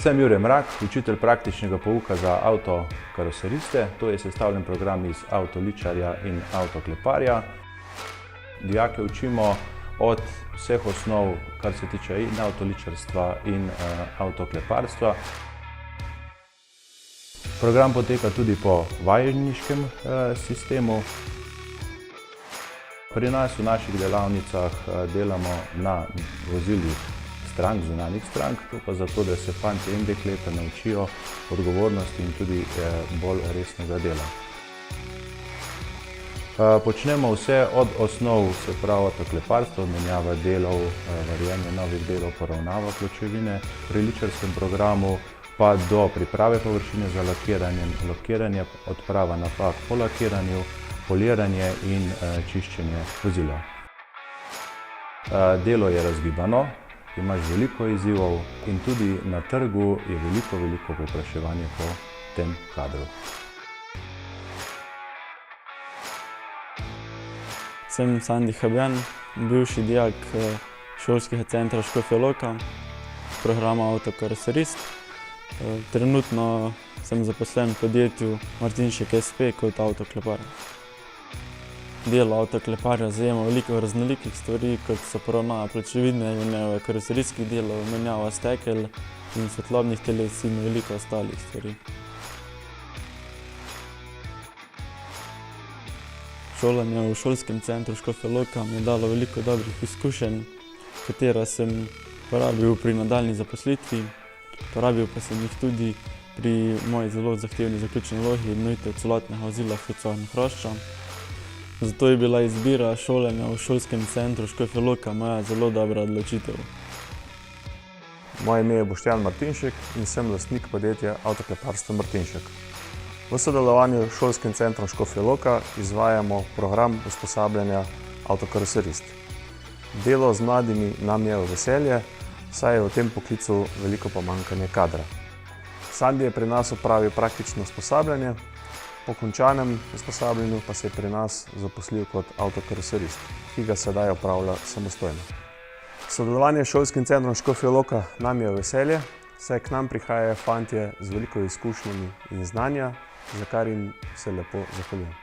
Sem Jure Mrak, učitelj praktičnega pouka za avtokaroseriste. To je sestavljen program iz avtoličarja in avtokleparja. Dijake učimo od vseh osnov, kar se tiče in avtoličarstva in avtokleparstva. Program poteka tudi po vajeniškem sistemu. Pri nas v naših delavnicah delamo na vozilih strank, zunanjih strank, to pa zato, da se fantje in dekleta naučijo odgovornosti in tudi bolj resnega dela. Počnemo vse od osnov, se pravi avtokleparstvo, menjava delov, varjenje novih delov, poravnava pločevine. Pri ličarskem programu pa do priprave površine za lakiranje, odprava napak po lakiranju, poliranje in čiščenje vozila. Delo je razgibano, imaš veliko izzivov in tudi na trgu je veliko povpraševanje po tem kadru. Sem Sandi Habjan, bivši dijak šolskega centra Škofja Loka, programa avtokaroserist. Trenutno sem zaposlen v podjetju Martinšek SP kot avtoklepar. Delo avtokleparja zajema veliko raznolikih stvari, kot so poravnava pločevine, menjava karoserijskih delov, menjava stekel in svetlobnih teles in veliko ostalih stvari. Šolanje v šolskem centru Škofja Loka mi je dalo veliko dobrih izkušenj, katera sem porabil pri nadaljnji zaposlitvi. Porabil pa sem jih tudi pri moji zelo zahtevni zaključni nalogi obnovitev celotnega vozila Volkswagen Hrošča. Zato je bila izbira šolanja v šolskem centru Škofja Loka moja zelo dobra odločitev. Moje ime je Boštjan Martinšek in sem lastnik podjetja Avtokleparstvo Martinšek. V sodelovanju s šolskim centrom Škofja Loka izvajamo program usposabljanja avtokaroserist. Delo z mladimi nam je v veselje, saj je v tem poklicu veliko pomanjkanje kadra. Sandi je pri nas opravil praktično usposabljanje, po končanem usposabljanju pa se je pri nas zaposlil kot avtokaroserist, ki ga sedaj opravlja samostojno. Sodelovanje s šolskim centrom Škofja Loka nam je v veselje, saj k nam prihajajo fantje z veliko izkušnjami in znanja, za kar jim se lepo zahvaljujem.